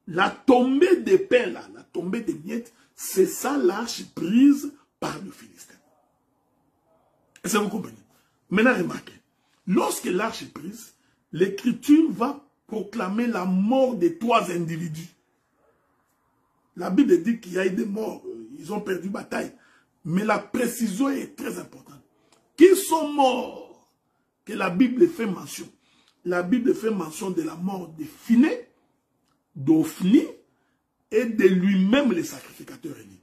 La tombée des pains, là, la tombée des miettes, c'est ça l'arche prise par le Philistin. Est-ce que vous comprenez? Maintenant, remarquez. Lorsque l'arche est prise, l'Écriture va proclamer la mort des 3 individus. La Bible dit qu'il y a eu des morts, ils ont perdu bataille. Mais la précision est très importante. Qui sont morts que la Bible fait mention? La Bible fait mention de la mort de Phiné, d'Ophni et de lui-même le sacrificateur Élie.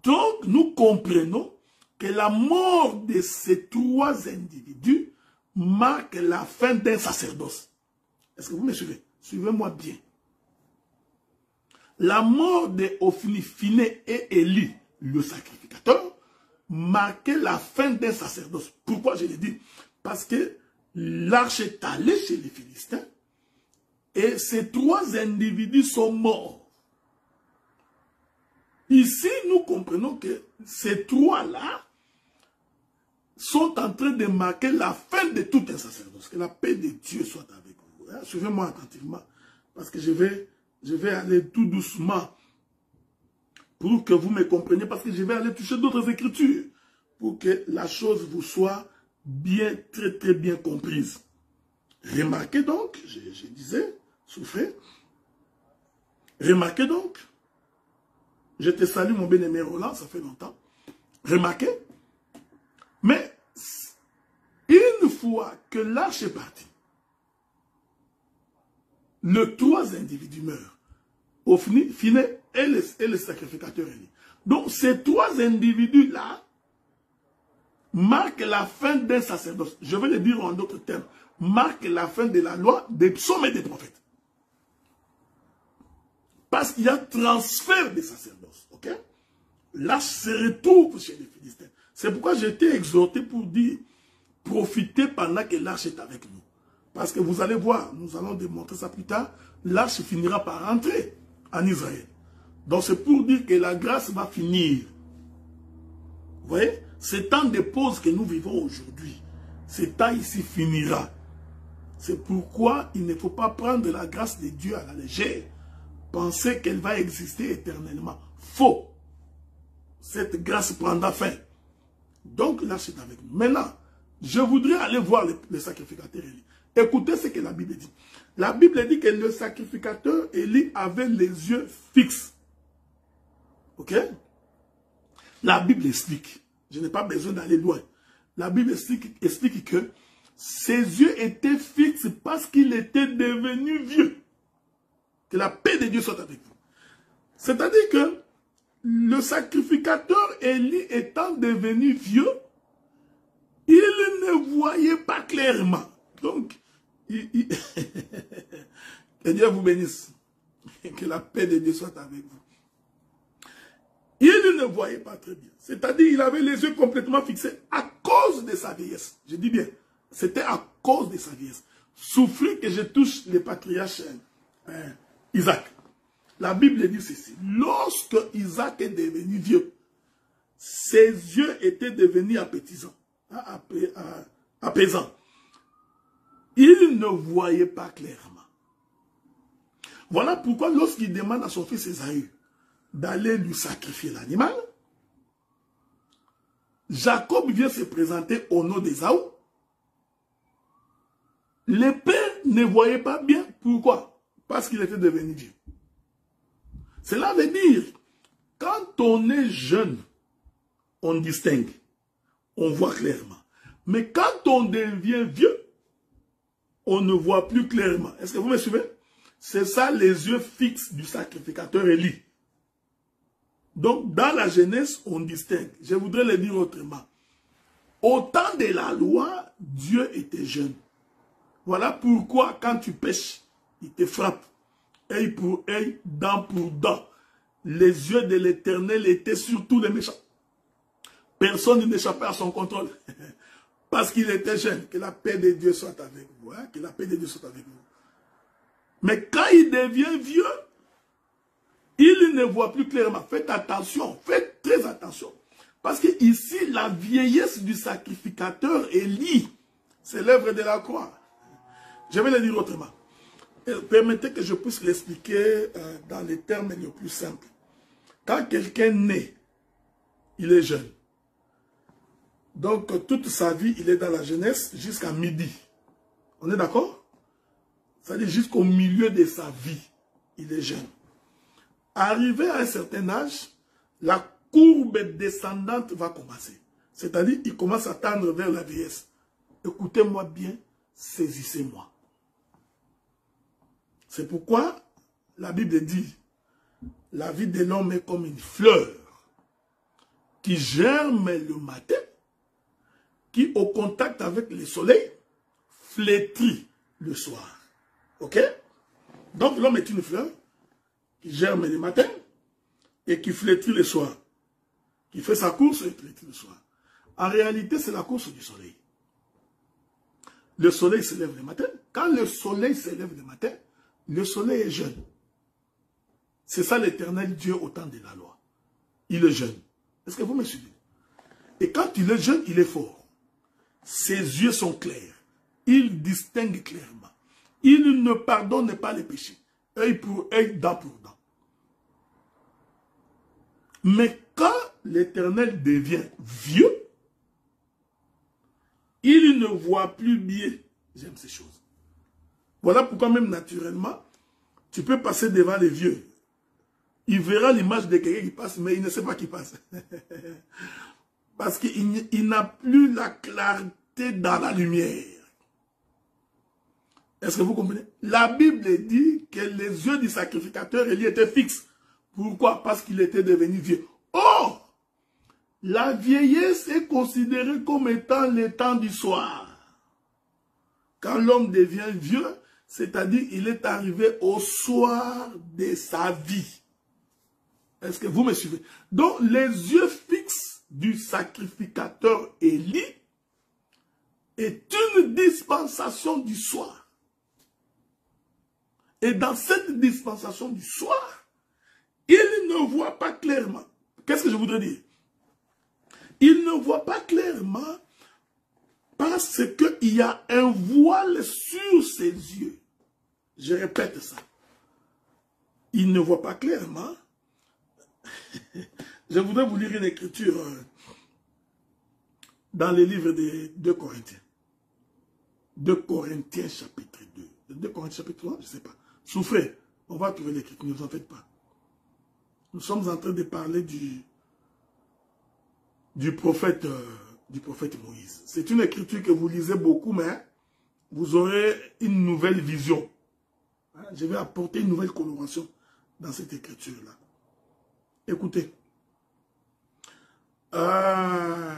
Donc, nous comprenons que la mort de ces 3 individus marque la fin d'un sacerdoce. Est-ce que vous me suivez? Suivez-moi bien. La mort de Ophni, Phiné et Élie, le sacrificateur, marquait la fin d'un sacerdoce. Pourquoi je l'ai dit? Parce que l'arche est allée chez les Philistins et ces 3 individus sont morts. Ici, nous comprenons que ces 3-là sont en train de marquer la fin de tout un sacerdoce. Que la paix de Dieu soit avec vous. Suivez-moi attentivement, parce que je vais aller tout doucement pour que vous me compreniez, parce que je vais aller toucher d'autres écritures, pour que la chose vous soit bien, très très bien comprise. Remarquez donc, je disais, souffrez, remarquez donc, je te salue mon bien-aimé Roland, ça fait longtemps, remarquez, mais une fois que l'arche est partie, les 3 individus meurent, Ophni, Phiné et le sacrificateur Élie. Donc ces 3 individus-là marquent la fin d'un sacerdoce. Je vais le dire en d'autres termes. Marquent la fin de la loi, des psaumes et des prophètes. Parce qu'il y a transfert des sacerdoces. Ok? L'arche se retrouve chez les Philistins. C'est pourquoi j'ai été exhorté pour dire, profitez pendant que l'arche est avec nous. Parce que vous allez voir, nous allons démontrer ça plus tard, l'arche finira par rentrer en Israël. Donc c'est pour dire que la grâce va finir. Vous voyez? Ce temps de pause que nous vivons aujourd'hui, ce temps ici finira. C'est pourquoi il ne faut pas prendre la grâce de Dieu à la légère. Penser qu'elle va exister éternellement. Faux. Cette grâce prendra fin. Donc là, c'est avec nous. Maintenant, je voudrais aller voir le sacrificateur Élie. Écoutez ce que la Bible dit. La Bible dit que le sacrificateur Élie avait les yeux fixes. Ok? La Bible explique. Je n'ai pas besoin d'aller loin. La Bible explique que ses yeux étaient fixes parce qu'il était devenu vieux. Que la paix de Dieu soit avec vous. C'est-à-dire que le sacrificateur Élie étant devenu vieux, il ne voyait pas clairement. Donc, que Dieu vous bénisse. Que la paix de Dieu soit avec vous. Il ne voyait pas très bien. C'est-à-dire qu'il avait les yeux complètement fixés à cause de sa vieillesse. Je dis bien, c'était à cause de sa vieillesse. Souffrir que je touche les patriarches Isaac. La Bible dit ceci. Lorsque Isaac est devenu vieux, ses yeux étaient devenus appétissants, apaisants. Il ne voyait pas clairement. Voilà pourquoi lorsqu'il demande à son fils Ésaü d'aller lui sacrifier l'animal, Jacob vient se présenter au nom d'Ésaü. Le père ne voyait pas bien. Pourquoi? Parce qu'il était devenu vieux. Cela veut dire, quand on est jeune, on distingue, on voit clairement. Mais quand on devient vieux, on ne voit plus clairement. Est-ce que vous me suivez? C'est ça les yeux fixes du sacrificateur Élie. Donc, dans la jeunesse, on distingue. Je voudrais le dire autrement. Au temps de la loi, Dieu était jeune. Voilà pourquoi, quand tu pêches, il te frappe. Œil pour œil, dent pour dent. Les yeux de l'Éternel étaient sur tous les méchants. Personne n'échappait à son contrôle. Parce qu'il était jeune. Que la paix de Dieu soit avec vous. Hein? Que la paix de Dieu soit avec vous. Mais quand il devient vieux, il ne voit plus clairement. Faites attention. Faites très attention. Parce que ici, la vieillesse du sacrificateur Élie, c'est l'œuvre de la croix. Je vais le dire autrement. Permettez que je puisse l'expliquer dans les termes les plus simples. Quand quelqu'un naît, il est jeune. Donc, toute sa vie, il est dans la jeunesse jusqu'à midi. On est d'accord? C'est-à-dire jusqu'au milieu de sa vie, il est jeune. Arrivé à un certain âge, la courbe descendante va commencer. C'est-à-dire, il commence à tendre vers la vieillesse. Écoutez-moi bien, saisissez-moi. C'est pourquoi la Bible dit, la vie de l'homme est comme une fleur qui germe le matin, qui au contact avec le soleil, flétrit le soir. Ok? Donc l'homme est une fleur qui germe le matin et qui flétrit le soir. Qui fait sa course et flétrit le soir. En réalité, c'est la course du soleil. Le soleil se lève le matin. Quand le soleil se lève le matin, le soleil est jeune. C'est ça l'Éternel Dieu au temps de la loi. Il est jeune. Est-ce que vous me suivez? Et quand il est jeune, il est fort. Ses yeux sont clairs. Il distingue clairement. Il ne pardonne pas les péchés. Œil pour œil, dent pour dent. Mais quand l'Éternel devient vieux, il ne voit plus bien. J'aime ces choses. Voilà pourquoi même naturellement, tu peux passer devant les vieux. Il verra l'image de quelqu'un qui passe, mais il ne sait pas qui passe. Parce qu'il n'a plus la clarté dans la lumière. Est-ce que vous comprenez? La Bible dit que les yeux du sacrificateur Élie étaient fixes. Pourquoi? Parce qu'il était devenu vieux. Or, la vieillesse est considérée comme étant le temps du soir. Quand l'homme devient vieux, c'est-à-dire il est arrivé au soir de sa vie. Est-ce que vous me suivez? Donc, les yeux fixes du sacrificateur Élie est une dispensation du soir. Et dans cette dispensation du soir, il ne voit pas clairement. Qu'est-ce que je voudrais dire? Il ne voit pas clairement parce qu'il y a un voile sur ses yeux. Je répète ça. Il ne voit pas clairement. Je voudrais vous lire une écriture dans les livres des 2 Corinthiens. 2 Corinthiens chapitre 2. 2 Corinthiens chapitre 3, je ne sais pas. Souffrez, on va trouver l'écriture, ne vous en faites pas. Nous sommes en train de parler du prophète Moïse. C'est une écriture que vous lisez beaucoup, mais vous aurez une nouvelle vision. Je vais apporter une nouvelle coloration dans cette écriture-là. Écoutez. La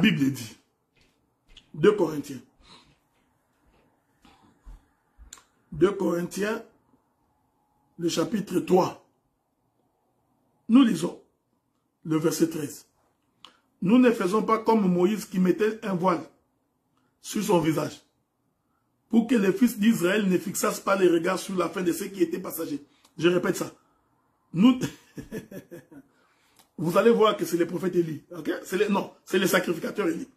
Bible dit, 2 Corinthiens. 2 Corinthiens, le chapitre 3. Nous lisons le verset 13. Nous ne faisons pas comme Moïse qui mettait un voile sur son visage, pour que les fils d'Israël ne fixassent pas les regards sur la fin de ceux qui étaient passagers. Je répète ça. Nous, vous allez voir que c'est le prophète Élie. Okay? Non, c'est le sacrificateur Élie.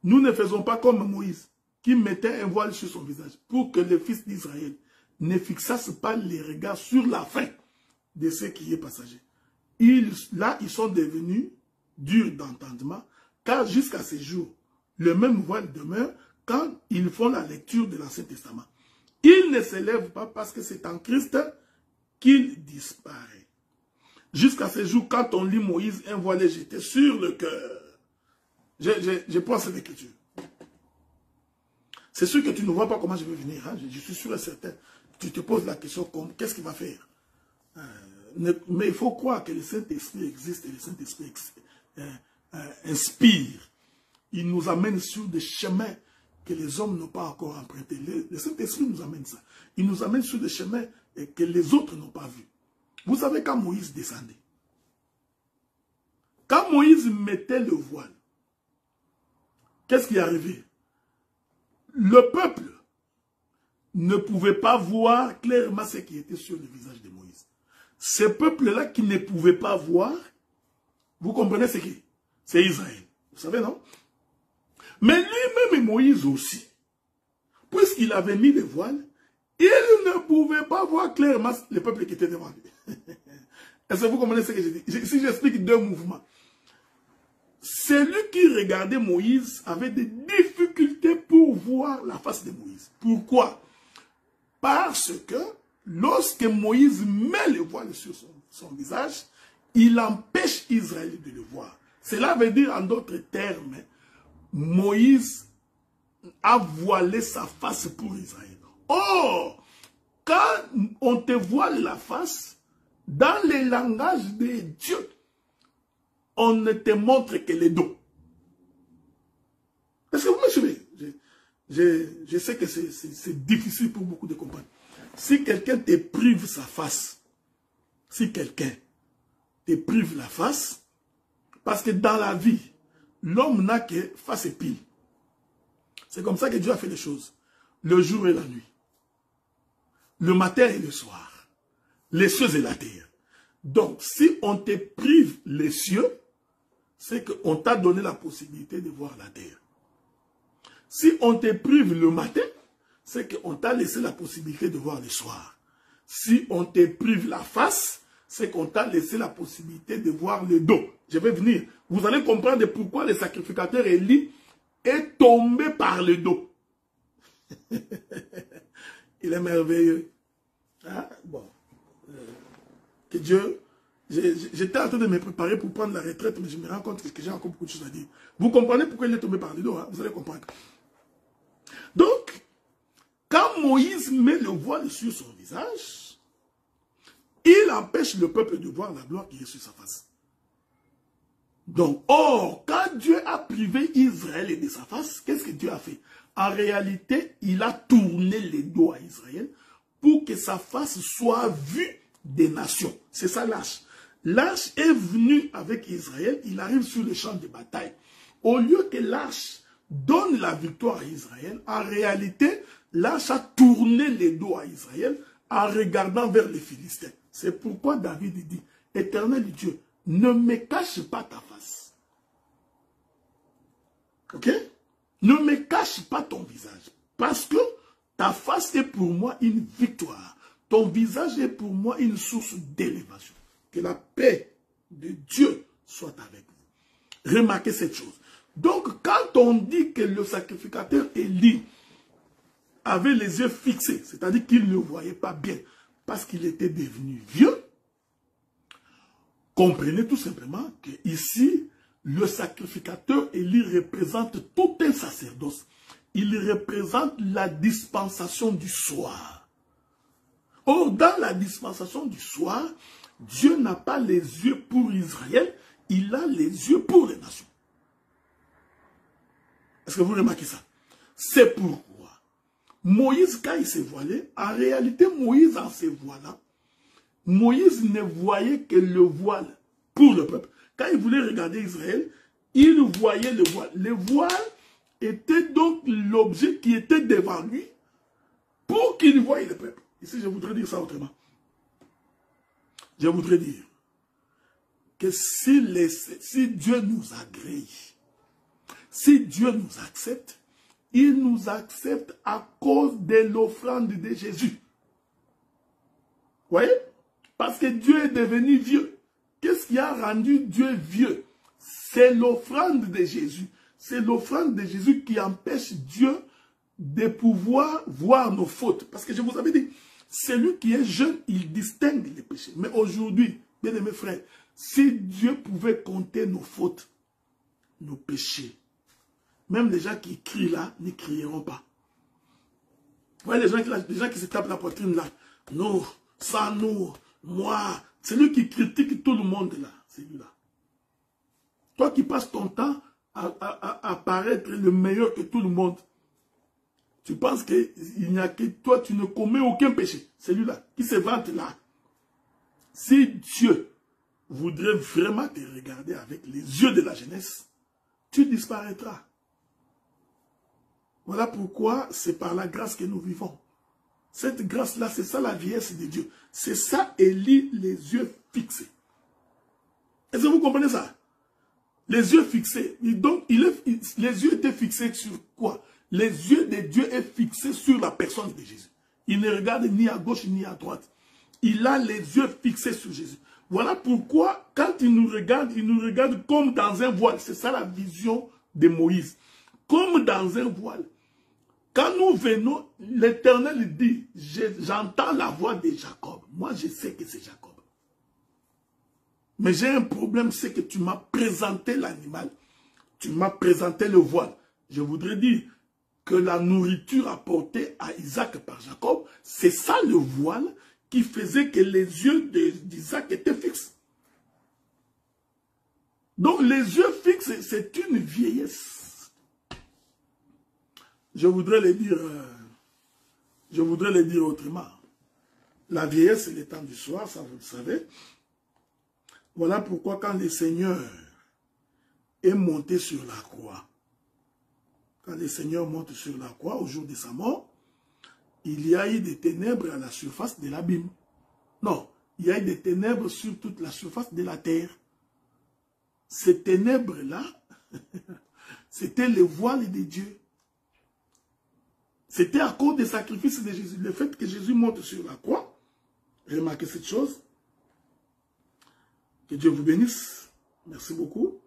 Nous ne faisons pas comme Moïse, qui mettait un voile sur son visage, pour que les fils d'Israël ne fixassent pas les regards sur la fin de ceux qui est passagers. Là, ils sont devenus durs d'entendement, car jusqu'à ce jour, le même voile demeure quand ils font la lecture de l'Ancien Testament. Il ne s'élève pas parce que c'est en Christ qu'il disparaît. Jusqu'à ce jour, quand on lit Moïse, un voile est jeté sur le cœur. Je prends cette écriture. C'est sûr que tu ne vois pas comment je vais venir. Hein? Je suis sûr et certain. Tu te poses la question comme, qu'est-ce qu'il va faire? Mais il faut croire que le Saint-Esprit existe et le Saint-Esprit inspire. Il nous amène sur des chemins que les hommes n'ont pas encore empruntés. Le Saint-Esprit nous amène ça. Il nous amène sur des chemins que les autres n'ont pas vus. Vous savez quand Moïse descendait, quand Moïse mettait le voile, qu'est-ce qui est arrivé? Le peuple ne pouvait pas voir clairement ce qui était sur le visage de Moïse. Ce peuple-là qui ne pouvait pas voir, vous comprenez ce qui? C'est Israël. Vous savez, non? Mais lui-même et Moïse aussi, puisqu'il avait mis le voile, il ne pouvait pas voir clairement le peuple qui était devant lui. Est-ce que vous comprenez ce que je dis? Si j'explique deux mouvements. Celui qui regardait Moïse avait des difficultés pour voir la face de Moïse. Pourquoi? Parce que lorsque Moïse met le voile sur son visage, il empêche Israël de le voir. Cela veut dire, en d'autres termes, Moïse a voilé sa face pour Israël. Or, quand on te voile la face, dans le langage de Dieu, on ne te montre que le dos. Est-ce que vous me suivez? Je sais que c'est difficile pour beaucoup de comprendre. Si quelqu'un te prive sa face, si quelqu'un te prive la face, parce que dans la vie, l'homme n'a que face et pile. C'est comme ça que Dieu a fait les choses. Le jour et la nuit. Le matin et le soir. Les cieux et la terre. Donc, si on te prive les cieux, c'est qu'on t'a donné la possibilité de voir la terre. Si on te prive le matin, c'est qu'on t'a laissé la possibilité de voir le soir. Si on te prive la face, c'est qu'on t'a laissé la possibilité de voir le dos. Je vais venir. Vous allez comprendre pourquoi le sacrificateur Élie est tombé par le dos. Il est merveilleux. Hein? Bon. Que Dieu... J'étais en train de me préparer pour prendre la retraite, mais je me rends compte que j'ai encore beaucoup de choses à dire. Vous comprenez pourquoi il est tombé par le dos, hein? Vous allez comprendre. Donc, quand Moïse met le voile sur son visage, il empêche le peuple de voir la gloire qui est sur sa face. Donc, or, quand Dieu a privé Israël de sa face, qu'est-ce que Dieu a fait? En réalité, il a tourné le dos à Israël pour que sa face soit vue des nations. C'est ça l'arche. L'arche est venue avec Israël, il arrive sur le champ de bataille. Au lieu que l'arche donne la victoire à Israël, en réalité, l'arche a tourné le dos à Israël en regardant vers les Philistins. C'est pourquoi David dit, Éternel Dieu, ne me cache pas ta face. Ok? Ne me cache pas ton visage. Parce que ta face est pour moi une victoire. Ton visage est pour moi une source d'élévation. Que la paix de Dieu soit avec vous. Remarquez cette chose. Donc, quand on dit que le sacrificateur Élie avait les yeux fixés, c'est-à-dire qu'il ne voyait pas bien parce qu'il était devenu vieux, comprenez tout simplement que ici, le sacrificateur Élie représente tout un sacerdoce. Il représente la dispensation du soir. Or, dans la dispensation du soir, Dieu n'a pas les yeux pour Israël, il a les yeux pour les nations. Est-ce que vous remarquez ça? C'est pourquoi Moïse, quand il s'est voilé, en réalité, Moïse, en se voilant, Moïse ne voyait que le voile pour le peuple. Quand il voulait regarder Israël, il voyait le voile. Le voile était donc l'objet qui était devant lui pour qu'il voie le peuple. Ici, je voudrais dire ça autrement. Je voudrais dire que si Dieu nous agrée, si Dieu nous accepte, il nous accepte à cause de l'offrande de Jésus. Vous voyez? Parce que Dieu est devenu vieux. Qu'est-ce qui a rendu Dieu vieux? C'est l'offrande de Jésus. C'est l'offrande de Jésus qui empêche Dieu de pouvoir voir nos fautes. Parce que je vous avais dit, celui qui est jeune, il distingue les péchés. Mais aujourd'hui, bien aimés frères, si Dieu pouvait compter nos fautes, nos péchés, même les gens qui crient là, ne crieront pas. Vous voyez les gens qui se tapent la poitrine là, nous, sans nous, moi, c'est lui qui critique tout le monde là, c'est lui-là. Toi qui passes ton temps à paraître le meilleur que tout le monde, tu penses qu'il n'y a que toi, tu ne commets aucun péché. C'est lui-là qui se vante là. Si Dieu voudrait vraiment te regarder avec les yeux de la jeunesse, tu disparaîtras. Voilà pourquoi c'est par la grâce que nous vivons. Cette grâce-là, c'est ça la vieillesse de Dieu. C'est ça, Élie, les yeux fixés. Est-ce que vous comprenez ça? Les yeux fixés. Donc, les yeux étaient fixés sur quoi? Les yeux de Dieu est fixé sur la personne de Jésus. Il ne regarde ni à gauche ni à droite. Il a les yeux fixés sur Jésus. Voilà pourquoi, quand il nous regarde comme dans un voile. C'est ça la vision de Moïse. Comme dans un voile. Quand nous venons, l'Éternel dit, j'entends la voix de Jacob. Moi, je sais que c'est Jacob. Mais j'ai un problème, c'est que tu m'as présenté l'animal. Tu m'as présenté le voile. Je voudrais dire que la nourriture apportée à Isaac par Jacob, c'est ça le voile qui faisait que les yeux d'Isaac étaient fixes. Donc les yeux fixes, c'est une vieillesse. Je voudrais le dire autrement. La vieillesse, c'est le temps du soir, ça vous le savez. Voilà pourquoi quand le Seigneur est monté sur la croix, quand le Seigneur monte sur la croix au jour de sa mort, il y a eu des ténèbres à la surface de l'abîme. Non, il y a eu des ténèbres sur toute la surface de la terre. Ces ténèbres-là, c'était le voile de Dieu. C'était à cause des sacrifices de Jésus. Le fait que Jésus monte sur la croix, remarquez cette chose. Que Dieu vous bénisse. Merci beaucoup.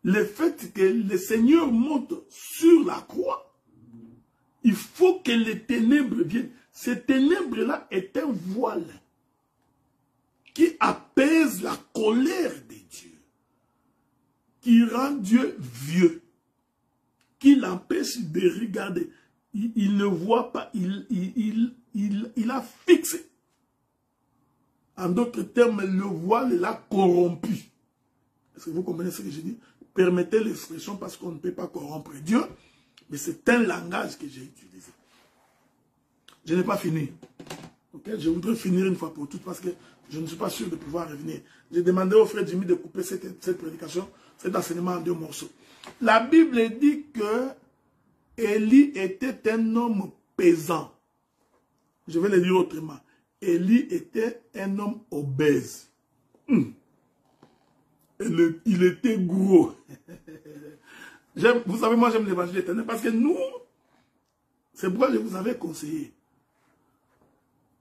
Le fait que le Seigneur monte sur la croix, il faut que les ténèbres viennent. Ces ténèbres-là est un voile qui apaise la colère de Dieu, qui rend Dieu vieux, qui l'empêche de regarder. Il ne voit pas, il a fixé. En d'autres termes, le voile l'a corrompu. Est-ce que vous comprenez ce que je dis? Permettez l'expression parce qu'on ne peut pas corrompre Dieu, mais c'est un langage que j'ai utilisé. Je n'ai pas fini. Okay? Je voudrais finir une fois pour toutes parce que je ne suis pas sûr de pouvoir revenir. J'ai demandé au frère Jimmy de couper cette prédication, cet enseignement en 2 morceaux. La Bible dit que Élie était un homme pesant. Je vais le dire autrement. Élie était un homme obèse. Il était gros. Vous savez, moi j'aime l'évangile éternel parce que nous, c'est pourquoi je vous avais conseillé.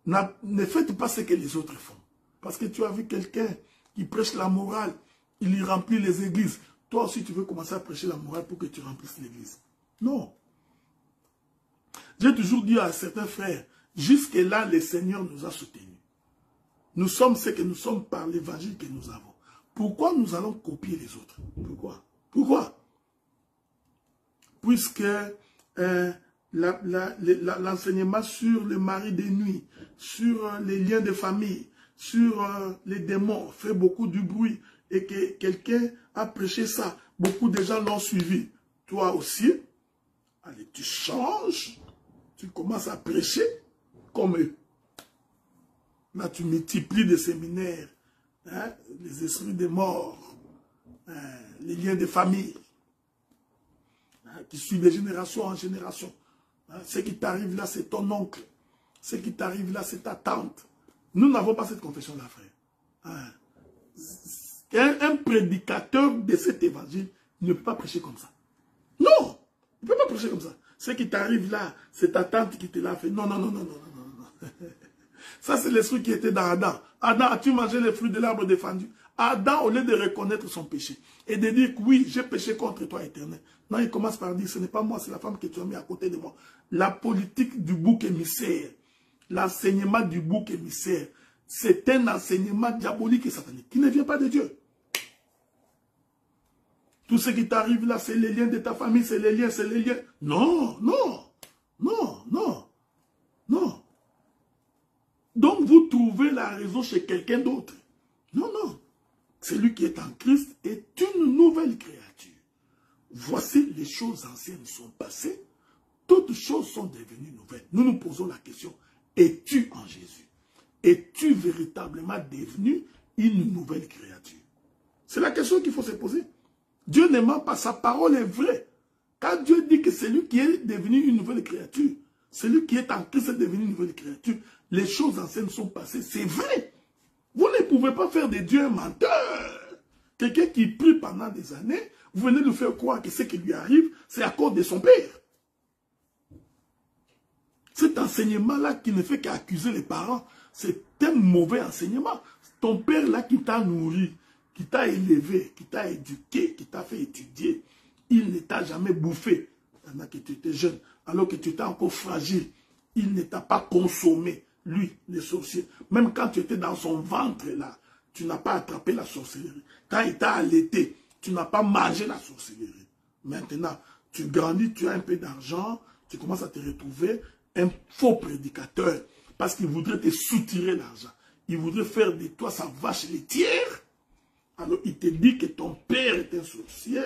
Ne faites pas ce que les autres font. Parce que tu as vu quelqu'un qui prêche la morale, il y remplit les églises. Toi aussi tu veux commencer à prêcher la morale pour que tu remplisses l'église. Non. J'ai toujours dit à certains frères, jusque-là, le Seigneur nous a soutenus. Nous sommes ce que nous sommes par l'évangile que nous avons. Pourquoi nous allons copier les autres? Pourquoi? Pourquoi? Puisque l'enseignement sur le mari de nuit, sur les liens de famille, sur les démons fait beaucoup de bruit et que quelqu'un a prêché ça, beaucoup de gens l'ont suivi. Toi aussi, allez, tu changes, tu commences à prêcher comme eux. Là, tu multiplies des séminaires, hein, les esprits des morts, les liens de famille, hein, qui suivent de génération en génération. Hein, ce qui t'arrive là, c'est ton oncle. Ce qui t'arrive là, c'est ta tante. Nous n'avons pas cette confession-là, frère. Hein. Un prédicateur de cet évangile ne peut pas prêcher comme ça. Non, il ne peut pas prêcher comme ça. Ce qui t'arrive là, c'est ta tante qui te l'a fait. Non, non, non, non, non, non, non. Ça, c'est l'esprit qui était dans Adam. Adam, as-tu mangé les fruits de l'arbre défendu? Adam, au lieu de reconnaître son péché et de dire que oui, j'ai péché contre toi, éternel. Non, il commence par dire, ce n'est pas moi, c'est la femme que tu as mis à côté de moi. La politique du bouc émissaire, l'enseignement du bouc émissaire, c'est un enseignement diabolique et satanique qui ne vient pas de Dieu. Tout ce qui t'arrive là, c'est les liens de ta famille, c'est les liens, c'est les liens. Non, non, non, non, non. Donc vous trouvez la raison chez quelqu'un d'autre. Non, non. Celui qui est en Christ est une nouvelle créature. Voici les choses anciennes sont passées. Toutes choses sont devenues nouvelles. Nous nous posons la question, es-tu en Jésus? Es-tu véritablement devenu une nouvelle créature? C'est la question qu'il faut se poser. Dieu ne ment pas, sa parole est vraie. Quand Dieu dit que c'est lui qui est devenu une nouvelle créature, celui qui est en Christ est devenu une nouvelle créature, les choses anciennes sont passées, c'est vrai. Vous ne pouvez pas faire de Dieu un menteur. Quelqu'un qui prie pendant des années, vous venez de faire croire que ce qui lui arrive, c'est à cause de son père. Cet enseignement-là qui ne fait qu'accuser les parents, c'est un mauvais enseignement. Ton père là qui t'a nourri, qui t'a élevé, qui t'a éduqué, qui t'a fait étudier, il ne t'a jamais bouffé pendant que tu étais jeune, alors que tu étais encore fragile. Il ne t'a pas consommé, lui, les sorciers. Même quand tu étais dans son ventre là, tu n'as pas attrapé la sorcellerie. Quand il t'a allaité, tu n'as pas mangé la sorcellerie. Maintenant, tu grandis, tu as un peu d'argent, tu commences à te retrouver un faux prédicateur parce qu'il voudrait te soutirer l'argent. Il voudrait faire de toi sa vache laitière. Alors, il te dit que ton père est un sorcier,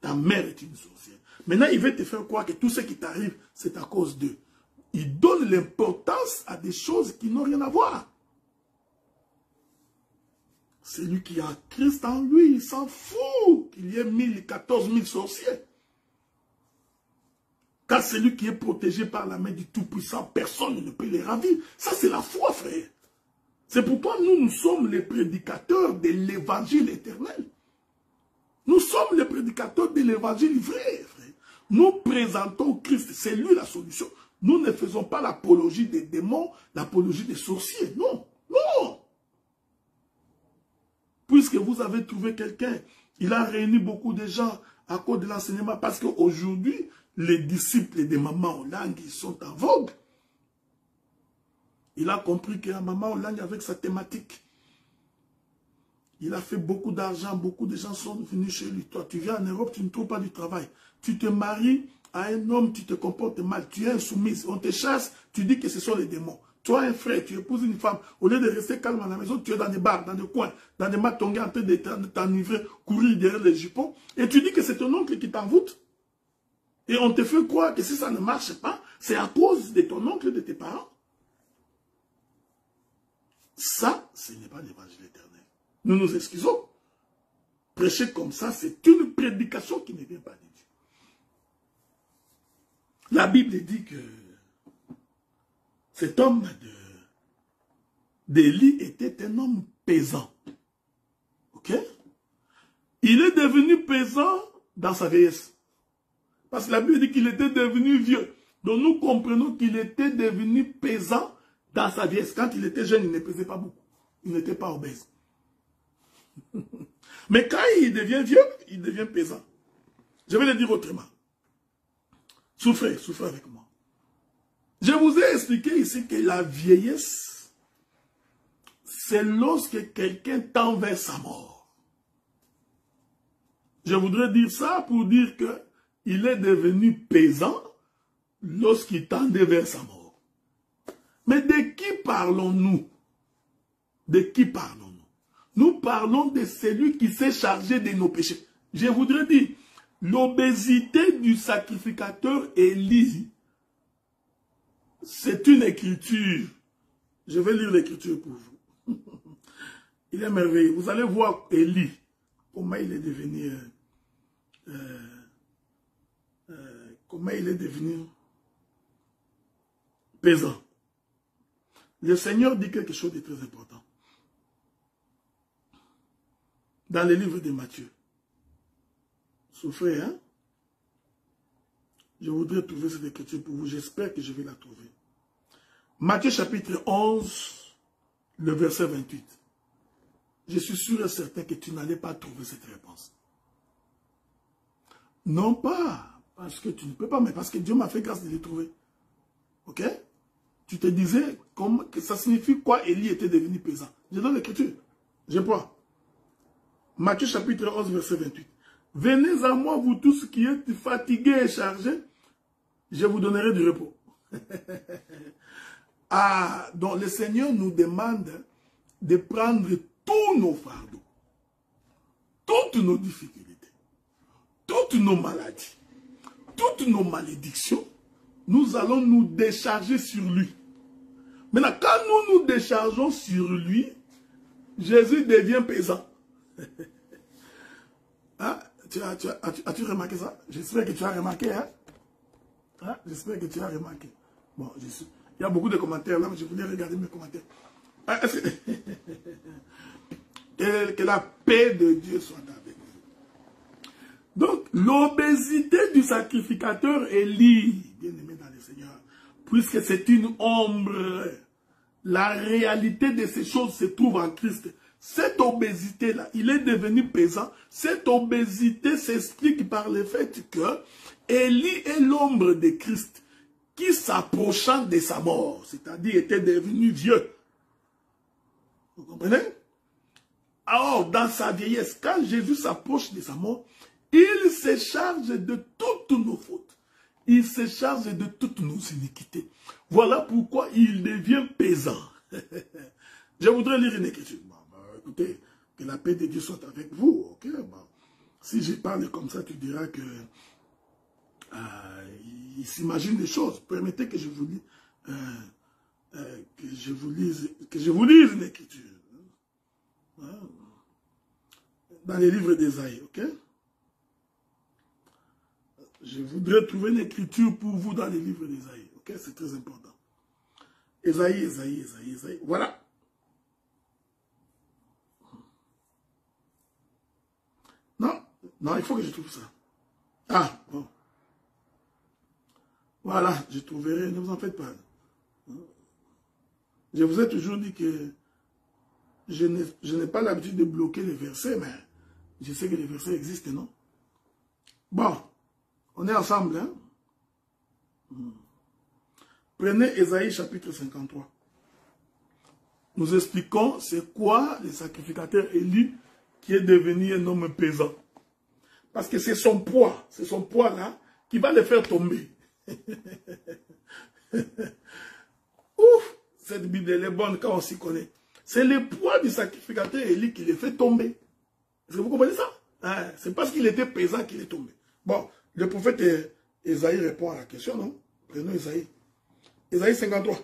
ta mère est une sorcière. Maintenant, il veut te faire croire que tout ce qui t'arrive, c'est à cause d'eux. Il donne l'importance à des choses qui n'ont rien à voir. Celui qui a Christ en lui, il s'en fout qu'il y ait 14 000 sorciers. Car celui qui est protégé par la main du Tout-Puissant, personne ne peut les ravir. Ça, c'est la foi, frère. C'est pourquoi nous sommes les prédicateurs de l'évangile éternel. Nous sommes les prédicateurs de l'évangile vrai, frère. Nous présentons Christ, c'est lui la solution. Nous ne faisons pas l'apologie des démons, l'apologie des sorciers. Non, non. Puisque vous avez trouvé quelqu'un, il a réuni beaucoup de gens à cause de l'enseignement. Parce qu'aujourd'hui, les disciples de Maman Olang, ils sont en vogue. Il a compris que Maman Olang, avec sa thématique, il a fait beaucoup d'argent, beaucoup de gens sont venus chez lui. Toi, tu viens en Europe, tu ne trouves pas du travail. Tu te maries à un homme, tu te comportes mal, tu es insoumise, on te chasse, tu dis que ce sont les démons. Toi, un frère, tu épouses une femme, au lieu de rester calme à la maison, tu es dans des bars, dans des coins, dans des matongés en train de t'enivrer, courir derrière les jupons, et tu dis que c'est ton oncle qui t'envoûte. Et on te fait croire que si ça ne marche pas, c'est à cause de ton oncle et de tes parents. Ça, ce n'est pas l'évangile éternel. Nous nous excusons. Prêcher comme ça, c'est une prédication qui ne vient pas de Dieu. La Bible dit que cet homme d'Élie était un homme pesant. Ok? Il est devenu pesant dans sa vieillesse. Parce que la Bible dit qu'il était devenu vieux. Donc nous comprenons qu'il était devenu pesant dans sa vieillesse. Quand il était jeune, il ne pesait pas beaucoup. Il n'était pas obèse. Mais quand il devient vieux, il devient pesant. Je vais le dire autrement. Souffrez, souffrez avec moi. Je vous ai expliqué ici que la vieillesse, c'est lorsque quelqu'un tend vers sa mort. Je voudrais dire ça pour dire que il est devenu pesant lorsqu'il tendait vers sa mort. Mais de qui parlons-nous? De qui parlons-nous? Nous parlons de celui qui s'est chargé de nos péchés. Je voudrais dire, l'obésité du sacrificateur Élie, c'est une écriture. Je vais lire l'écriture pour vous. Il est merveilleux. Vous allez voir Élie, comment il est devenu... comment il est devenu pesant. Le Seigneur dit quelque chose de très important. Dans le livre de Matthieu. Souffrez, hein? Je voudrais trouver cette écriture pour vous. J'espère que je vais la trouver. Matthieu chapitre 11, le verset 28. Je suis sûr et certain que tu n'allais pas trouver cette réponse. Non pas parce que tu ne peux pas, mais parce que Dieu m'a fait grâce de les trouver. Ok? Tu te disais que ça signifie quoi Élie était devenu pesant. Je donne l'écriture. Je prends. Matthieu chapitre 11, verset 28. Venez à moi, vous tous qui êtes fatigués et chargés, je vous donnerai du repos. Ah, donc le Seigneur nous demande de prendre tous nos fardeaux, toutes nos difficultés, toutes nos maladies, toutes nos malédictions, nous allons nous décharger sur lui. Maintenant, quand nous nous déchargeons sur lui, Jésus devient pesant. Hein? As-tu remarqué ça? J'espère que tu as remarqué. Hein? Hein? J'espère que tu as remarqué. Bon, il y a beaucoup de commentaires là, mais je voulais regarder mes commentaires. Ah, que la paix de Dieu soit avec vous. Donc, l'obésité du sacrificateur Élie, bien aimé dans le Seigneur, puisque c'est une ombre. La réalité de ces choses se trouve en Christ. Cette obésité-là, il est devenu pesant. Cette obésité s'explique par le fait que Élie est l'ombre de Christ qui s'approchant de sa mort, c'est-à-dire était devenu vieux. Vous comprenez? Alors, dans sa vieillesse, quand Jésus s'approche de sa mort, il se charge de toutes nos fautes. Il se charge de toutes nos iniquités. Voilà pourquoi il devient pesant. Je voudrais lire une écriture. Écoutez, que la paix de Dieu soit avec vous. Okay? Si je parle comme ça, tu diras que il s'imagine des choses. Permettez que je vous que je vous lise une écriture. Dans les livres d'Ésaïe, ok? Je voudrais trouver une écriture pour vous dans les livres d'Ésaïe, ok? C'est très important. Ésaïe. Voilà. Non, il faut que je trouve ça. Ah, bon. Voilà, je trouverai, ne vous en faites pas. Je vous ai toujours dit que je n'ai pas l'habitude de bloquer les versets, mais je sais que les versets existent, non? Bon, on est ensemble, hein? Prenez Ésaïe chapitre 53. Nous expliquons c'est quoi le sacrificateur Élie qui est devenu un homme pesant. Parce que c'est son poids là, qui va le faire tomber. Ouf, cette Bible elle est bonne quand on s'y connaît. C'est le poids du sacrificateur Élie qui le fait tomber. Est-ce que vous comprenez ça? Hein? C'est parce qu'il était pesant qu'il est tombé. Bon, le prophète Ésaïe répond à la question, non? Prenons Ésaïe. Ésaïe 53.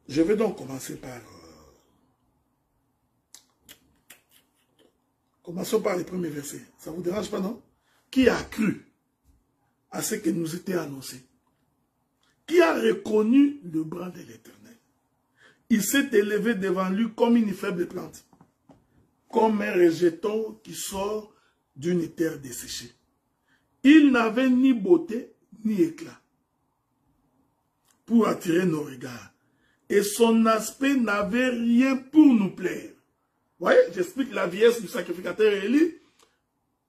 Je vais donc commencer par... Commençons par les premiers versets. Ça ne vous dérange pas, non? Qui a cru à ce qui nous était annoncé? Qui a reconnu le bras de l'Éternel? Il s'est élevé devant lui comme une faible plante, comme un rejeton qui sort d'une terre desséchée. Il n'avait ni beauté ni éclat pour attirer nos regards. Et son aspect n'avait rien pour nous plaire. Vous voyez, j'explique la vieillesse du sacrificateur Élie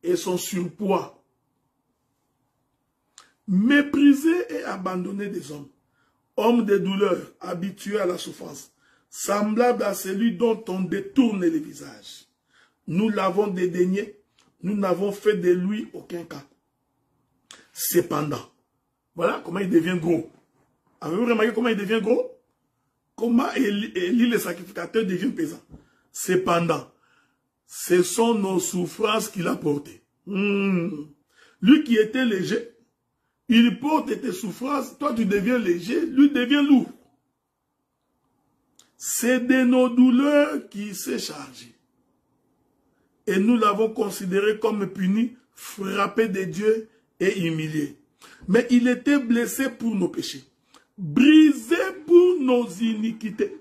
et son surpoids. Méprisé et abandonné des hommes, homme de douleur, habitué à la souffrance, semblable à celui dont on détourne le visage. Nous l'avons dédaigné, nous n'avons fait de lui aucun cas. Cependant, voilà comment il devient gros. Avez-vous remarqué comment il devient gros? Comment Élie le sacrificateur devient pesant? Cependant, ce sont nos souffrances qu'il a portées. Lui qui était léger, il porte tes souffrances, toi tu deviens léger, lui devient lourd. C'est de nos douleurs qu'il s'est chargé. Et nous l'avons considéré comme puni, frappé de Dieu et humilié. Mais il était blessé pour nos péchés, brisé pour nos iniquités.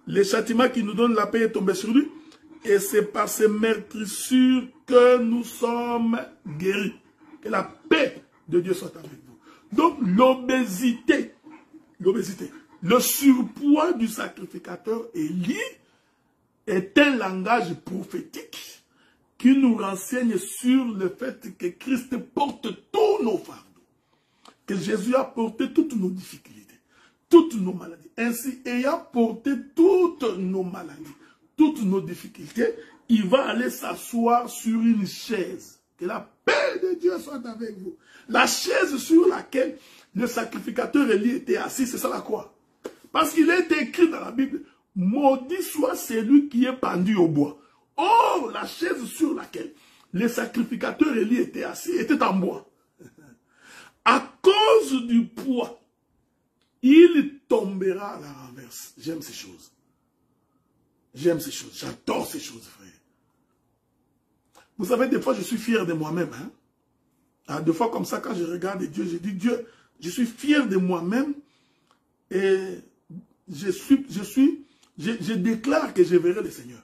Le châtiment qui nous donne la paix est tombé sur lui. Et c'est par ses meurtrissures que nous sommes guéris. Que la paix de Dieu soit avec vous. Donc l'obésité, le surpoids du sacrificateur Élie est un langage prophétique qui nous renseigne sur le fait que Christ porte tous nos fardeaux. Que Jésus a porté toutes nos difficultés, toutes nos maladies. Ainsi, ayant porté toutes nos maladies, toutes nos difficultés, il va aller s'asseoir sur une chaise. Que la paix de Dieu soit avec vous. La chaise sur laquelle le sacrificateur Élie était assis, c'est ça la croix. Parce qu'il est écrit dans la Bible, maudit soit celui qui est pendu au bois. Or, la chaise sur laquelle le sacrificateur Élie était assis était en bois. À cause du poids, il tombera à la renverse. J'aime ces choses. J'aime ces choses. J'adore ces choses, frère. Vous savez, des fois, je suis fier de moi-même. Hein? Des fois, comme ça, quand je regarde Dieu, je dis, Dieu, je suis fier de moi-même et je déclare que je verrai le Seigneur.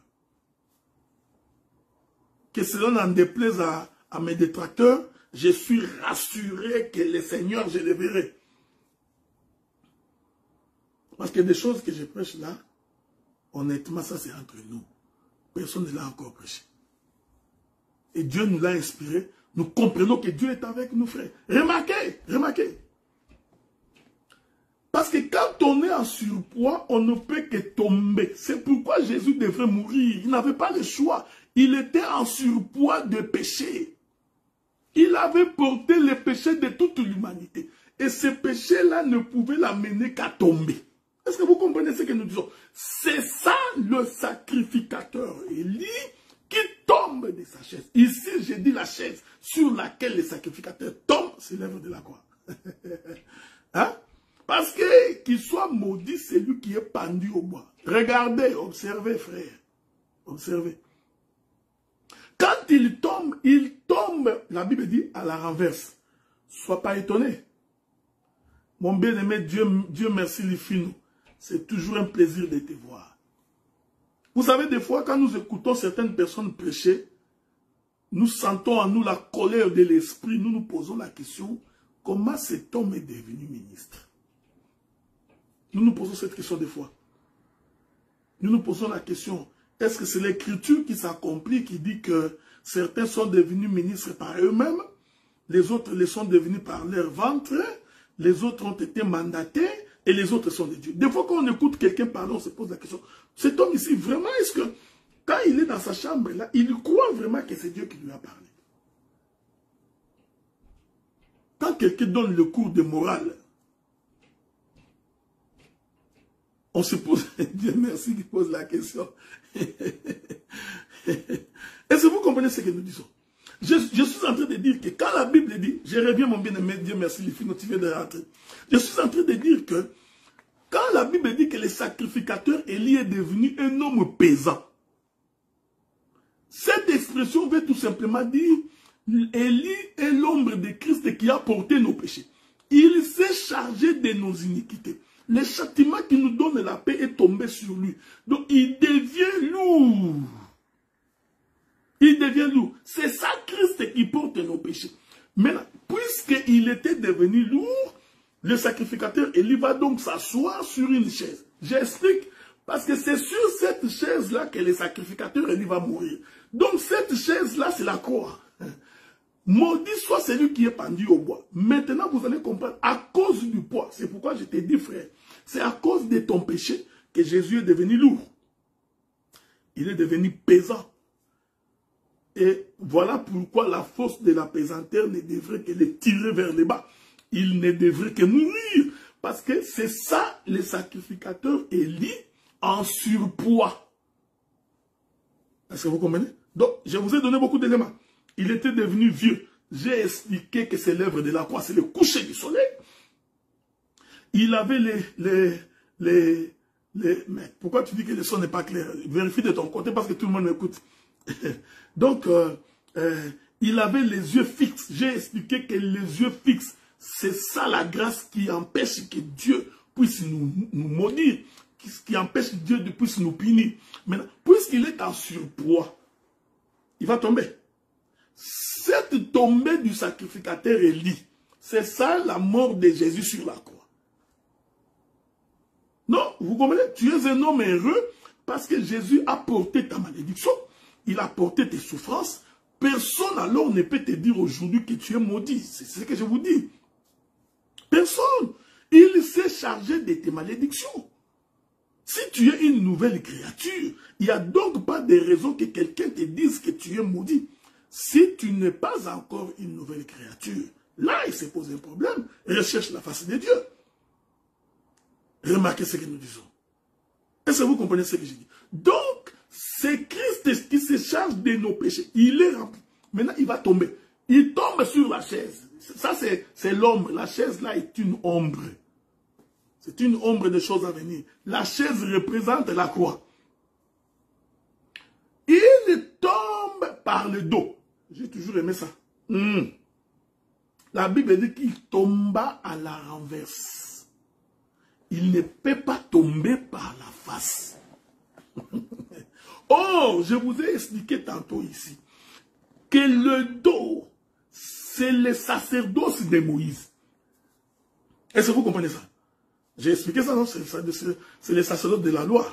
Que cela n'en déplaise à mes détracteurs, je suis rassuré que le Seigneur, je le verrai. Parce que des choses que je prêche là, honnêtement, ça c'est entre nous. Personne ne l'a encore prêché. Et Dieu nous l'a inspiré. Nous comprenons que Dieu est avec nous, frères. Remarquez, remarquez. Parce que quand on est en surpoids, on ne peut que tomber. C'est pourquoi Jésus devrait mourir. Il n'avait pas le choix. Il était en surpoids de péché. Il avait porté les péchés de toute l'humanité. Et ces péchés-là ne pouvaient l'amener qu'à tomber. Est-ce que vous comprenez ce que nous disons? C'est ça le sacrificateur Élie qui tombe de sa chaise. Ici, j'ai dit la chaise sur laquelle le sacrificateur tombe, c'est l'œuvre de la croix. Hein? Parce que qu'il soit maudit, c'est lui qui est pendu au bois. Regardez, observez, frère. Observez. Quand il tombe, la Bible dit à la renverse. Sois pas étonné. Mon bien-aimé, Dieu merci les finous. C'est toujours un plaisir de te voir. Vous savez, des fois, quand nous écoutons certaines personnes prêcher, nous sentons en nous la colère de l'esprit. Nous nous posons la question, comment cet homme est devenu ministre? Nous nous posons cette question des fois. Nous nous posons la question, est-ce que c'est l'écriture qui s'accomplit, qui dit que certains sont devenus ministres par eux-mêmes, les autres les sont devenus par leur ventre, les autres ont été mandatés, et les autres sont des dieux. Des fois, quand on écoute quelqu'un parler, on se pose la question, cet homme ici, vraiment, est-ce que, quand il est dans sa chambre, là, il croit vraiment que c'est Dieu qui lui a parlé? Quand quelqu'un donne le cours de morale, on se pose, Dieu merci qui pose la question. Est-ce que vous comprenez ce que nous disons? Je suis en train de dire que quand la Bible dit, je reviens mon bien-aimé, Dieu merci, les filles, tu viens de rentrer. Je suis en train de dire que quand la Bible dit que le sacrificateur Élie est devenu un homme pesant, cette expression veut tout simplement dire, Élie est l'ombre de Christ qui a porté nos péchés. Il s'est chargé de nos iniquités. Le châtiment qui nous donne la paix est tombé sur lui. Donc il devient lourd. Il devient lourd. C'est ça Christ qui porte nos péchés. Maintenant, puisqu'il était devenu lourd, le sacrificateur Élie va donc s'asseoir sur une chaise. J'explique. Parce que c'est sur cette chaise-là que le sacrificateur Élie va mourir. Donc cette chaise-là, c'est la croix. Maudit soit celui qui est pendu au bois. Maintenant, vous allez comprendre, à cause du poids, c'est pourquoi je t'ai dit, frère, c'est à cause de ton péché que Jésus est devenu lourd. Il est devenu pesant. Et voilà pourquoi la force de la pesanteur ne devrait que le tirer vers le bas. Il ne devrait que mourir. Parce que c'est ça, le sacrificateur Élie en surpoids. Est-ce que vous comprenez? Donc, je vous ai donné beaucoup d'éléments. Il était devenu vieux. J'ai expliqué que c'est l'œuvre de la croix, c'est le coucher du soleil. Il avait mais pourquoi tu dis que le son n'est pas clair? Vérifie de ton côté parce que tout le monde m'écoute. Donc, il avait les yeux fixes. J'ai expliqué que les yeux fixes, c'est ça la grâce qui empêche que Dieu puisse nous maudire, qui empêche que Dieu puisse nous punir. Maintenant, puisqu'il est en surpoids, il va tomber. Cette tombée du sacrificateur Élie, c'est ça la mort de Jésus sur la croix. Non, vous comprenez? Tu es un homme heureux parce que Jésus a porté ta malédiction, il a porté tes souffrances. Personne alors ne peut te dire aujourd'hui que tu es maudit. C'est ce que je vous dis. Personne. Il s'est chargé de tes malédictions. Si tu es une nouvelle créature, il n'y a donc pas de raison que quelqu'un te dise que tu es maudit. Si tu n'es pas encore une nouvelle créature, là, il se pose un problème. Recherche la face de Dieu. Remarquez ce que nous disons. Est-ce que vous comprenez ce que je dis? Donc, c'est Christ qui se charge de nos péchés. Il est rempli. Maintenant, il va tomber. Il tombe sur la chaise. Ça, c'est l'ombre. La chaise, là, est une ombre. C'est une ombre de choses à venir. La chaise représente la croix. Il tombe par le dos. J'ai toujours aimé ça. La Bible dit qu'il tomba à la renverse. Il ne peut pas tomber par la face. Oh, je vous ai expliqué tantôt ici que le dos, c'est le sacerdoce de Moïse. Est-ce que vous comprenez ça? J'ai expliqué ça, non? C'est le sacerdoce de la loi.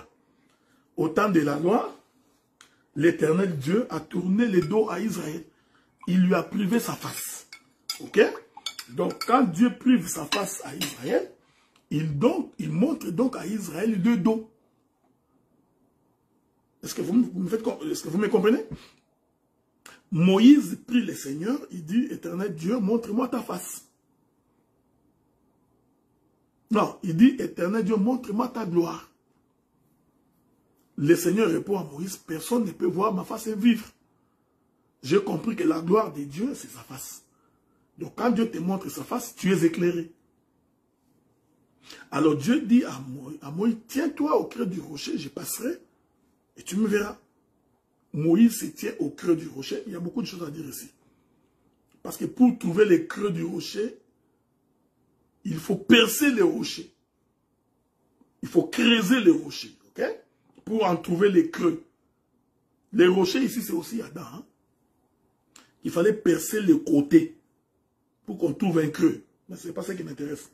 Au temps de la loi, l'Éternel Dieu a tourné le dos à Israël. Il lui a privé sa face. Ok? Donc, quand Dieu prive sa face à Israël, il montre donc à Israël le dos. Est-ce que vous me comprenez? Moïse prie le Seigneur, il dit, Éternel Dieu, montre-moi ta face. Non, il dit, Éternel Dieu, montre-moi ta gloire. Le Seigneur répond à Moïse, personne ne peut voir ma face et vivre. J'ai compris que la gloire de Dieu, c'est sa face. Donc quand Dieu te montre sa face, tu es éclairé. Alors Dieu dit à Moïse, tiens-toi au creux du rocher, je passerai et tu me verras. Moïse se tient au creux du rocher. Il y a beaucoup de choses à dire ici. Parce que pour trouver les creux du rocher, il faut percer les rochers. Il faut creuser les rochers. Ok? Pour en trouver les creux. Les rochers ici, c'est aussi Adam. Hein? Il fallait percer les côtés pour qu'on trouve un creux. Mais ce n'est pas ça qui m'intéresse.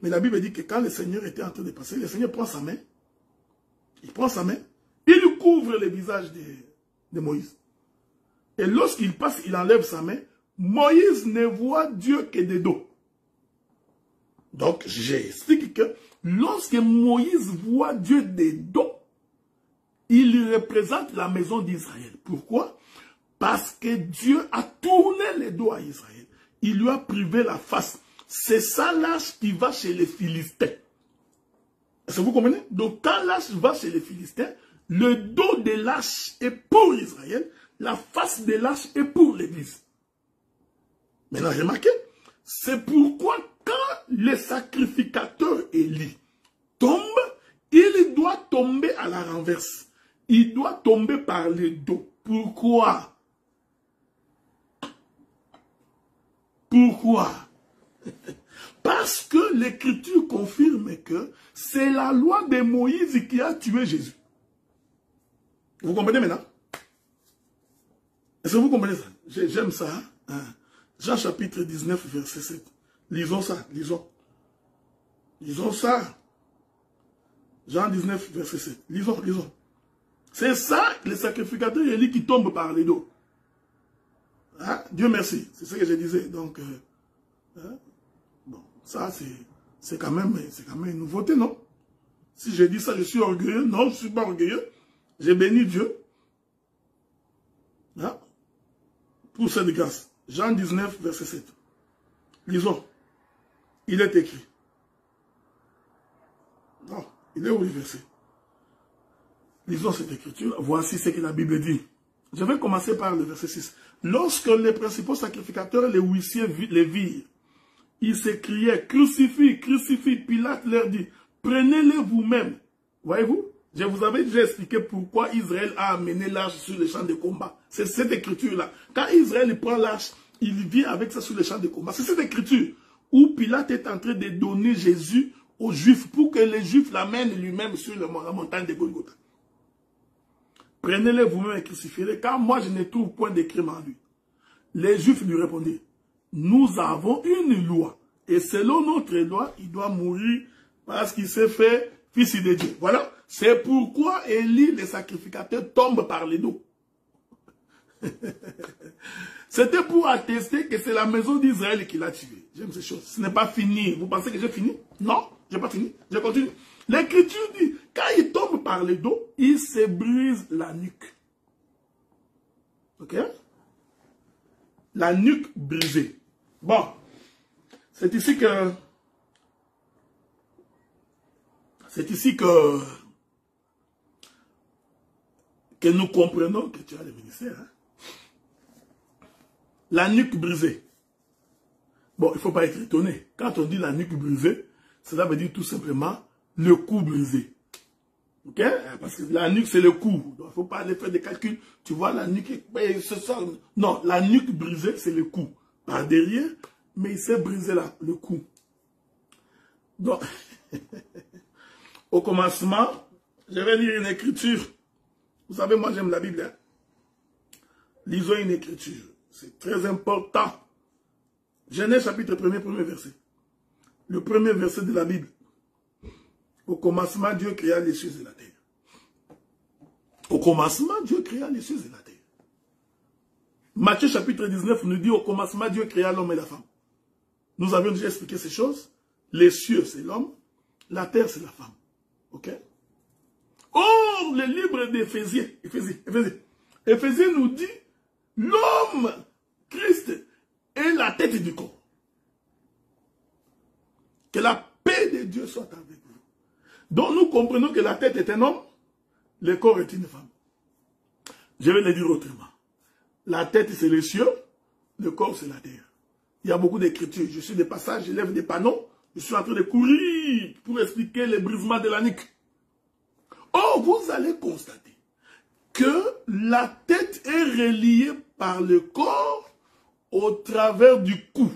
Mais la Bible dit que quand le Seigneur était en train de passer, le Seigneur prend sa main. Il prend sa main. Il couvre le visage de Moïse. Et lorsqu'il passe, il enlève sa main. Moïse ne voit Dieu que de dos. Donc, j'explique que lorsque Moïse voit Dieu de dos, il représente la maison d'Israël. Pourquoi? Parce que Dieu a tourné le dos à Israël. Il lui a privé la face. C'est ça l'âge qui va chez les Philistins. Est-ce que vous comprenez? Donc, quand l'âge va chez les Philistins, le dos de l'âge est pour Israël, la face de l'âge est pour l'Église. Maintenant, remarquez, c'est pourquoi quand le sacrificateur Élie tombe, il doit tomber à la renverse. Il doit tomber par le dos. Pourquoi? Pourquoi? Parce que l'Écriture confirme que c'est la loi de Moïse qui a tué Jésus. Vous comprenez maintenant? Est-ce que vous comprenez ça? J'aime ça. Hein? Jean chapitre 19, verset 7. Lisons ça, lisons. Lisons ça. Jean 19, verset 7. Lisons, lisons. C'est ça, le sacrificateur Élie qui tombe par les dos. Hein? Dieu merci. C'est ce que je disais. Donc, hein? Bon, ça, c'est quand même une nouveauté, non? Si je dis ça, je suis orgueilleux. Non, je ne suis pas orgueilleux. J'ai béni Dieu. Hein? Pour cette grâce. Jean 19, verset 7. Lisons. Il est écrit. Non, il est où le verset? Lisons cette écriture. Voici ce que la Bible dit. Je vais commencer par le verset 6. Lorsque les principaux sacrificateurs, les huissiers, les virent, ils s'écriaient, crucifie, crucifie. Pilate leur dit, prenez-le vous-même. Voyez-vous? Je vous avais déjà expliqué pourquoi Israël a amené l'arche sur les champs de combat. C'est cette écriture-là. Quand Israël prend l'arche, il vient avec ça sur les champs de combat. C'est cette écriture où Pilate est en train de donner Jésus aux Juifs pour que les Juifs l'amènent lui-même sur la montagne de Golgotha. Prenez-le vous-même et crucifiez-le, car moi je ne trouve point de crime en lui. Les Juifs lui répondirent, nous avons une loi, et selon notre loi, il doit mourir parce qu'il s'est fait fils de Dieu. Voilà, c'est pourquoi Élie, le sacrificateur, tombe par les dos. C'était pour attester que c'est la maison d'Israël qui l'a tué. J'aime ces choses. Ce n'est pas fini. Vous pensez que j'ai fini? Non, je n'ai pas fini. Je continue. L'Écriture dit, quand il tombe par le dos, il se brise la nuque. Ok? La nuque brisée. Bon. C'est ici que... nous comprenons que tu as le ministère. Hein? La nuque brisée. Bon, il ne faut pas être étonné. Quand on dit la nuque brisée, cela veut dire tout simplement le cou brisé. Ok? Parce que la nuque, c'est le cou. Donc, il ne faut pas aller faire des calculs. Tu vois, la nuque, non, la nuque brisée, c'est le cou. Par derrière, mais il s'est brisé le cou. Donc, au commencement, je vais lire une écriture. Vous savez, moi, j'aime la Bible. Hein? Lisons une écriture. C'est très important Genèse chapitre 1er, premier verset. Le premier verset de la Bible. Au commencement, Dieu créa les cieux et la terre. Au commencement, Dieu créa les cieux et la terre. Matthieu chapitre 19 nous dit au commencement, Dieu créa l'homme et la femme. Nous avions déjà expliqué ces choses. Les cieux, c'est l'homme. La terre, c'est la femme. Ok? Or, le livre d'Éphésiens, Éphésiens nous dit, l'homme, Christ, est la tête du corps. Que la paix de Dieu soit avec vous. Donc nous comprenons que la tête est un homme, le corps est une femme. Je vais le dire autrement. La tête, c'est les cieux, le corps, c'est la terre. Il y a beaucoup d'écritures. Je suis des passages, je lève des panneaux. Je suis en train de courir pour expliquer les brisements de la nuque. Or, vous allez constater que la tête est reliée par le corps au travers du cou.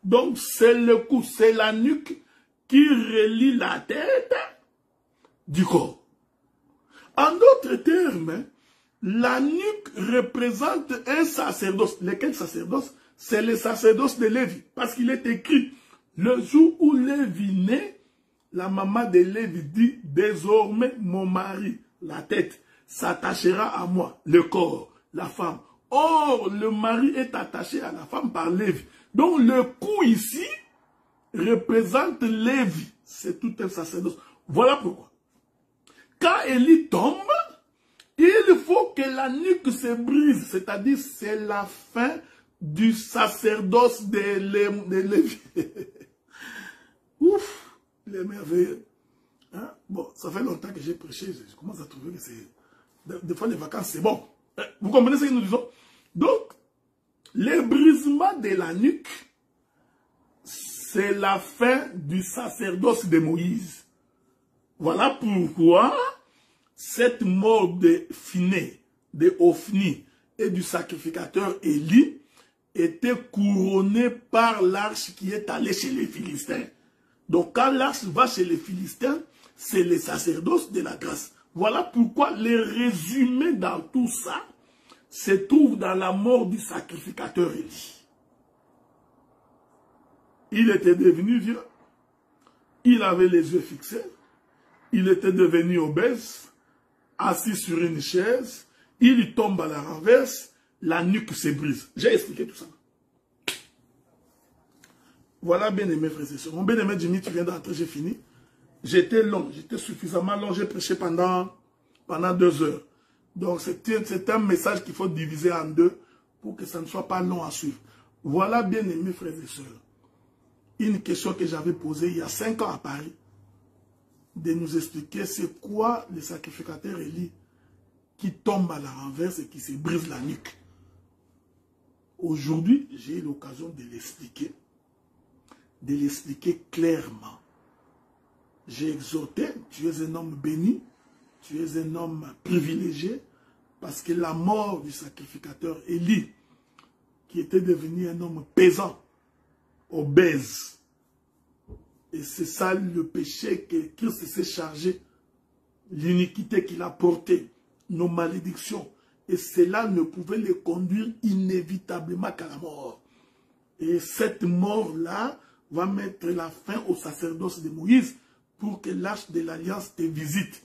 Donc, c'est le cou, c'est la nuque qui relie la tête du corps. En d'autres termes, la nuque représente un sacerdoce. Lequel sacerdoce? C'est le sacerdoce de Lévi. Parce qu'il est écrit, le jour où Lévi naît, la maman de Lévi dit, désormais mon mari, la tête, s'attachera à moi, le corps, la femme. Or, le mari est attaché à la femme par Lévi. Donc, le cou ici représente Lévi. C'est tout un sacerdoce. Voilà pourquoi. Quand Élie tombe, il faut que la nuque se brise. C'est-à-dire, c'est la fin du sacerdoce de Lévi. Ouf, il est merveilleux. Hein? Bon, ça fait longtemps que j'ai prêché. Je commence à trouver que c'est... Des fois, les vacances, c'est bon. Vous comprenez ce que nous disons? Donc, le brisement de la nuque, c'est la fin du sacerdoce de Moïse. Voilà pourquoi cette mort de Phiné, de Ophni et du sacrificateur Élie était couronnée par l'arche qui est allée chez les Philistins. Donc quand l'arche va chez les Philistins, c'est le sacerdoce de la grâce. Voilà pourquoi les résumés dans tout ça se trouvent dans la mort du sacrificateur Élie. Il était devenu vieux, il avait les yeux fixés, il était devenu obèse, assis sur une chaise, il tombe à la renverse, la nuque se brise. J'ai expliqué tout ça. Voilà, bien-aimé frères et sœurs. Mon bien-aimé Jimmy, tu viens d'entrer, j'ai fini. J'étais long, j'étais suffisamment long, j'ai prêché pendant 2 heures. Donc c'est un message qu'il faut diviser en deux pour que ça ne soit pas long à suivre. Voilà, bien-aimés frères et sœurs, une question que j'avais posée il y a 5 ans à Paris, de nous expliquer c'est quoi le sacrificateur Élie qui tombe à la renverse et qui se brise la nuque. Aujourd'hui, j'ai eu l'occasion de l'expliquer clairement. J'ai exhorté, tu es un homme béni, tu es un homme privilégié, parce que la mort du sacrificateur Élie, qui était devenu un homme pesant, obèse, et c'est ça le péché que Christ s'est chargé, l'iniquité qu'il a portée, nos malédictions, et cela ne pouvait le conduire inévitablement qu'à la mort. Et cette mort-là va mettre la fin au sacerdoce de Moïse pour que l'arche de l'alliance te visite.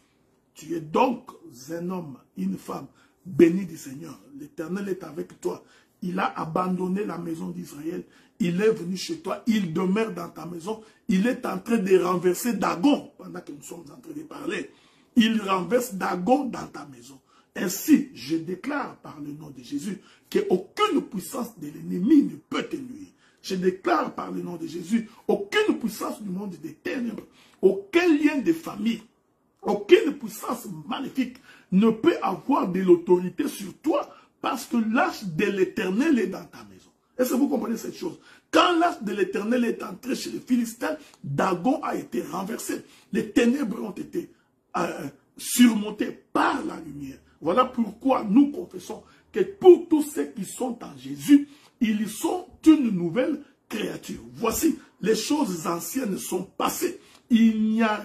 Tu es donc un homme, une femme, béni du Seigneur. L'Éternel est avec toi. Il a abandonné la maison d'Israël. Il est venu chez toi. Il demeure dans ta maison. Il est en train de renverser Dagon pendant que nous sommes en train de parler. Il renverse Dagon dans ta maison. Ainsi, je déclare par le nom de Jésus qu'aucune puissance de l'ennemi ne peut te nuire. Je déclare par le nom de Jésus, aucune puissance du monde des ténèbres, aucun lien de famille, aucune puissance maléfique ne peut avoir de l'autorité sur toi parce que l'arche de l'Éternel est dans ta maison. Est-ce que vous comprenez cette chose? Quand l'arche de l'Éternel est entrée chez les Philistins, Dagon a été renversé. Les ténèbres ont été surmontées par la lumière. Voilà pourquoi nous confessons que pour tous ceux qui sont en Jésus, ils sont une nouvelle créature. Voici, les choses anciennes sont passées. Il n'y a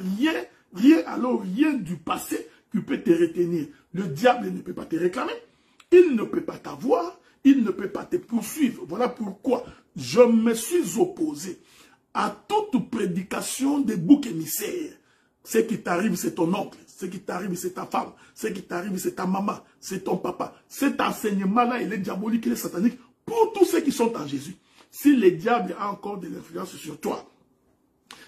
rien du passé qui peut te retenir. Le diable ne peut pas te réclamer. Il ne peut pas t'avoir. Il ne peut pas te poursuivre. Voilà pourquoi Je me suis opposé à toute prédication des boucs émissaires. Ce qui t'arrive, c'est ton oncle. Ce qui t'arrive, c'est ta femme. Ce qui t'arrive, c'est ta maman. C'est ton papa. Cet enseignement-là, il est diabolique, il est satanique pour tous ceux qui sont en Jésus. Si le diable a encore de l'influence sur toi,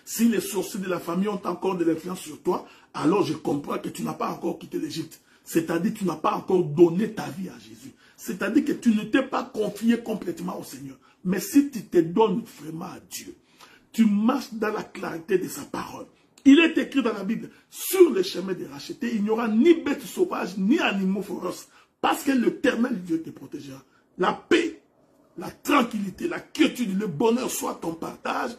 si les sorciers de la famille ont encore de l'influence sur toi, alors je comprends que tu n'as pas encore quitté l'Égypte. C'est-à-dire que tu n'as pas encore donné ta vie à Jésus. C'est-à-dire que tu ne t'es pas confié complètement au Seigneur. Mais si tu te donnes vraiment à Dieu, tu marches dans la clarté de sa parole. Il est écrit dans la Bible, sur le chemin des rachetés, il n'y aura ni bêtes sauvages, ni animaux féroces, parce que l'Éternel Dieu te protégera. La paix, la tranquillité, la quiétude, le bonheur soit ton partage,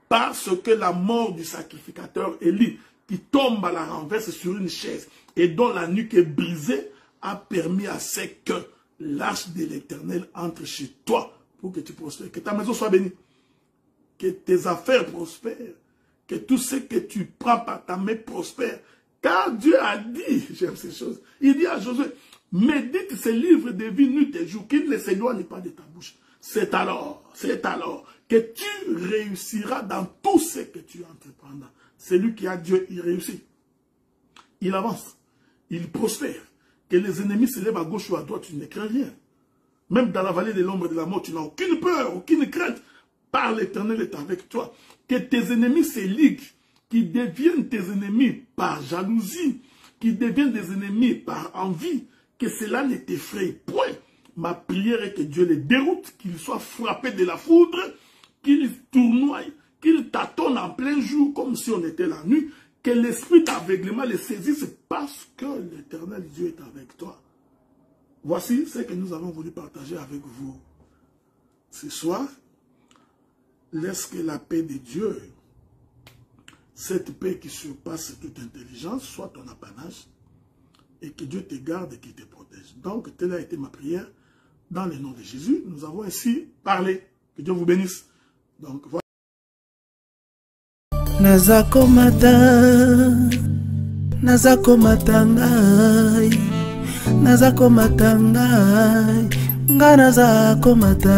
parce que la mort du sacrificateur Élie, qui tombe à la renverse sur une chaise et dont la nuque est brisée, a permis à ce que l'arche de l'Éternel entre chez toi pour que tu prospères. Que ta maison soit bénie, que tes affaires prospèrent, que tout ce que tu prends par ta main prospère. Car Dieu a dit, j'aime ces choses, il dit à Josué, médite ces livres de vie nuit et jour, qu'il ne s'éloigne pas de ta bouche. C'est alors que tu réussiras dans tout ce que tu entreprendras. Celui qui a Dieu, il réussit. Il avance. Il prospère. Que les ennemis se lèvent à gauche ou à droite, tu ne crains rien. Même dans la vallée de l'ombre de la mort, tu n'as aucune peur, aucune crainte. Par l'Éternel est avec toi. Que tes ennemis se liguent, qu'ils deviennent tes ennemis par jalousie, qu'ils deviennent des ennemis par envie, que cela ne t'effraie point. Ma prière est que Dieu les déroute, qu'ils soient frappés de la foudre, qu'ils tournoient, qu'ils tâtonnent en plein jour comme si on était la nuit, que l'esprit d'aveuglement les saisisse parce que l'Éternel Dieu est avec toi. Voici ce que nous avons voulu partager avec vous ce soir. Laisse que la paix de Dieu, cette paix qui surpasse toute intelligence, soit ton apanage et que Dieu te garde et qu'il te protège. Donc, telle a été ma prière. Dans le nom de Jésus, nous avons ainsi parlé. Que Dieu vous bénisse. Donc, voilà. Nazakomata ngai, nazakomata ngai, nga nazakomata.